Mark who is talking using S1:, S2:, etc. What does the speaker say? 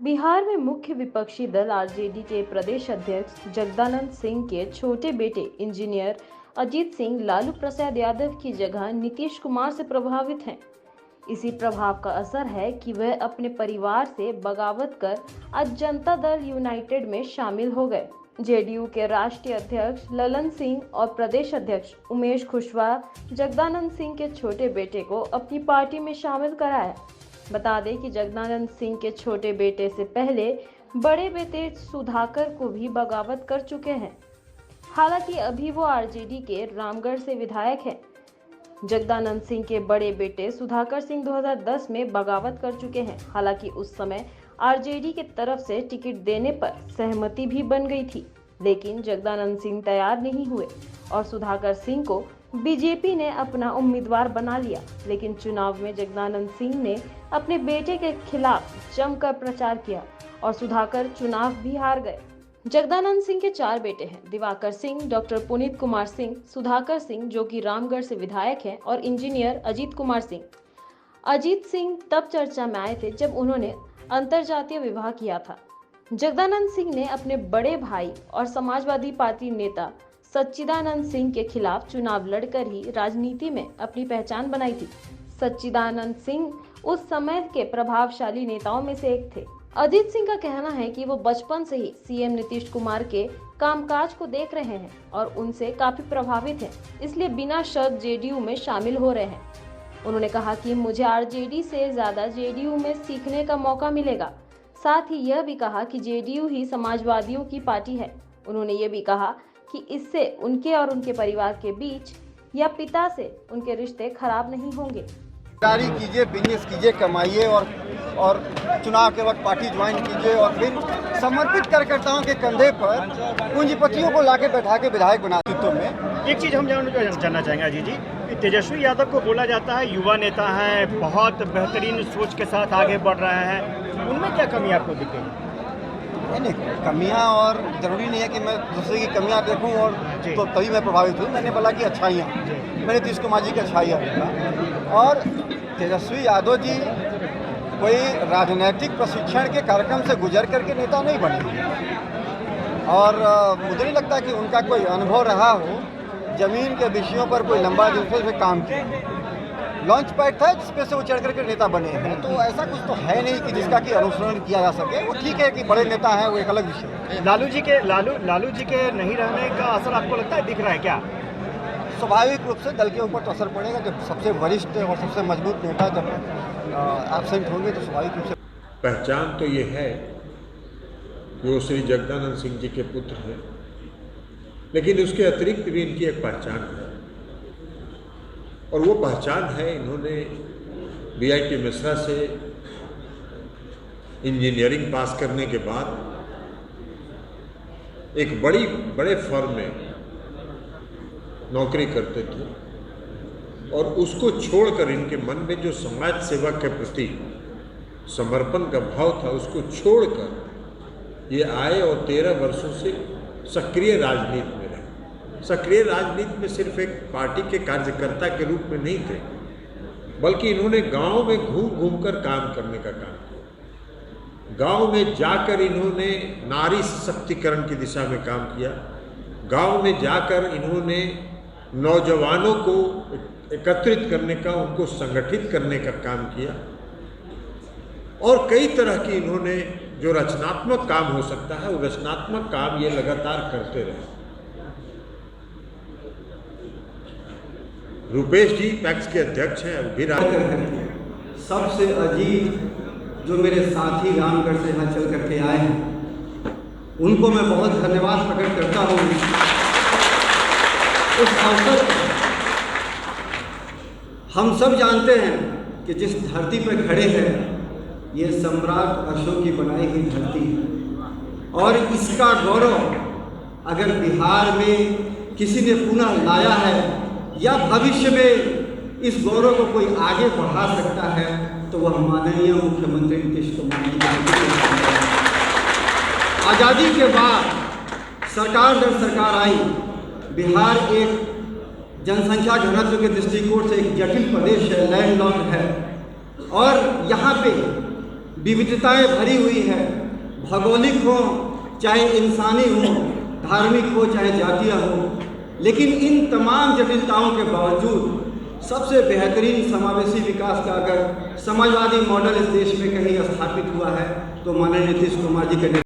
S1: बिहार में मुख्य विपक्षी दल आरजेडी के प्रदेश अध्यक्ष जगदानंद सिंह के छोटे बेटे इंजीनियर अजीत सिंह लालू प्रसाद यादव की जगह नीतीश कुमार से प्रभावित हैं। इसी प्रभाव का असर है कि वह अपने परिवार से बगावत कर आज जनता दल यूनाइटेड में शामिल हो गए। जेडीयू के राष्ट्रीय अध्यक्ष ललन सिंह और प्रदेश अध्यक्ष उमेश कुशवाहा जगदानंद सिंह के छोटे बेटे को अपनी पार्टी में शामिल कराया। बता दें कि जगदानंद सिंह के छोटे बेटे से पहले बड़े बेटे सुधाकर को भी बगावत कर चुके हैं। हालांकि अभी वो आरजेडी के रामगढ़ से विधायक हैं। जगदानंद सिंह के बड़े बेटे सुधाकर सिंह 2010 में बगावत कर चुके हैं। हालांकि उस समय आरजेडी की तरफ से टिकट देने पर सहमति भी बन गई थी, लेकिन जगदानंद सिंह तैयार नहीं हुए और सुधाकर सिंह को बीजेपी ने अपना उम्मीदवार बना लिया। लेकिन चुनाव में जगदानंद सिंह ने अपने बेटे के खिलाफ जमकर प्रचार किया और सुधाकर चुनाव भी हार गए। जगदानंद सिंह के 4 बेटे हैं, दिवाकर सिंह, डॉक्टर पुनीत कुमार सिंह, सुधाकर सिंह जो कि रामगढ़ से विधायक हैं और इंजीनियर अजीत कुमार सिंह। अजीत सिंह तब चर्चा में आए थे जब उन्होंने अंतरजातीय विवाह किया था। जगदानंद सिंह ने अपने बड़े भाई और समाजवादी पार्टी नेता सच्चिदानंद सिंह के खिलाफ चुनाव लड़कर ही राजनीति में अपनी पहचान बनाई थी। सच्चिदानंद सिंह उस समय के प्रभावशाली नेताओं में से एक थे। अजीत सिंह का कहना है कि वो बचपन से ही सीएम नीतीश कुमार के कामकाज को देख रहे हैं और उनसे काफी प्रभावित हैं, इसलिए बिना शर्त जेडीयू में शामिल हो रहे हैं। उन्होंने कहा कि मुझे आरजेडी से ज्यादा जेडीयू में सीखने का मौका मिलेगा। साथ ही यह भी कहा कि जेडीयू ही समाजवादियों की पार्टी है। उन्होंने ये भी कहा कि इससे उनके और उनके परिवार के बीच या पिता से उनके रिश्ते खराब नहीं होंगे।
S2: गाड़ी कीजिए, बिजनेस कीजिए, कमाइए और चुनाव के वक्त पार्टी ज्वाइन कीजिए और फिर समर्पित कार्यकर्ताओं के कंधे पर पूंजीपतियों को लाके बैठा के विधायक बना नेतृत्व में।
S3: एक चीज़ हम जानना चाहेंगे अजीत जी कि तेजस्वी यादव को बोला जाता है युवा नेता है, बहुत बेहतरीन सोच के साथ आगे बढ़ रहे हैं, उनमें क्या कमी आपको दिखेगी?
S2: नहीं, कमियां और ज़रूरी नहीं है कि मैं दूसरे की कमियां देखूं और तो तभी मैं प्रभावित हूँ। मैंने बोला कि अच्छाइयाँ, मैंने नीतीश कुमार जी की अच्छाइयाँ देखा। और तेजस्वी यादव जी कोई राजनीतिक प्रशिक्षण के कार्यक्रम से गुजर करके नेता नहीं बने और मुझे नहीं लगता कि उनका कोई अनुभव रहा हो जमीन के विषयों पर कोई लंबा दिनों से काम किया। लॉन्च पैड था जिसपे से वो चढ़ करके नेता बने हैं, तो ऐसा कुछ तो है नहीं कि जिसका कि अनुसरण किया जा सके। वो ठीक है कि बड़े नेता हैं, वो एक अलग विषय है।
S3: लालू जी के नहीं रहने का असर आपको लगता है दिख रहा है क्या?
S2: स्वाभाविक रूप से दल के ऊपर तो असर पड़ेगा। जब सबसे वरिष्ठ और सबसे मजबूत नेता जब एब्सेंट होंगे तो स्वाभाविक रूप से।
S4: पहचान तो ये है कि वो श्री जगदानंद सिंह जी के पुत्र हैं, लेकिन उसके अतिरिक्त भी इनकी एक पहचान है और वो पहचान है इन्होंने बीआईटी मिश्रा से इंजीनियरिंग पास करने के बाद एक बड़े फर्म में नौकरी करते थे और उसको छोड़कर इनके मन में जो समाज सेवा के प्रति समर्पण का भाव था उसको छोड़कर ये आए और 13 वर्षों से सक्रिय राजनीति में रहे। सक्रिय राजनीति में सिर्फ एक पार्टी के कार्यकर्ता के रूप में नहीं थे, बल्कि इन्होंने गांव में घूम कर काम करने का काम किया। गांव में जाकर इन्होंने नारी सशक्तिकरण की दिशा में काम किया। गांव में जाकर इन्होंने नौजवानों को एकत्रित करने का, उनको संगठित करने का काम किया और कई तरह की इन्होंने जो रचनात्मक काम हो सकता है वो रचनात्मक काम ये लगातार करते रहे। रुपेश जी पैक्स के अध्यक्ष हैं, अभी
S5: सबसे अजीत जो मेरे साथी रामगढ़ से यहाँ चल करके आए हैं, उनको मैं बहुत धन्यवाद प्रकट करता हूँ। उस अवसर हम सब जानते हैं कि जिस धरती पर खड़े हैं ये सम्राट अशोक की बनाई हुई धरती है और इसका गौरव अगर बिहार में किसी ने पुनः लाया है या भविष्य में इस गौरव को कोई आगे बढ़ा सकता है तो वह माननीय मुख्यमंत्री नीतीश कुमार जी। आज़ादी के बाद सरकार दर सरकार आई, बिहार एक जनसंख्या घनत्व के दृष्टिकोण से एक जटिल प्रदेश है, लैंडलॉक्ड है और यहाँ पे विविधताएं भरी हुई है। भौगोलिक हो चाहे इंसानी हो, धार्मिक हो चाहे जातीय हो, लेकिन इन तमाम जटिलताओं के बावजूद सबसे बेहतरीन समावेशी विकास का अगर समाजवादी मॉडल इस देश में कहीं स्थापित हुआ है तो माननीय नीतीश कुमार जी के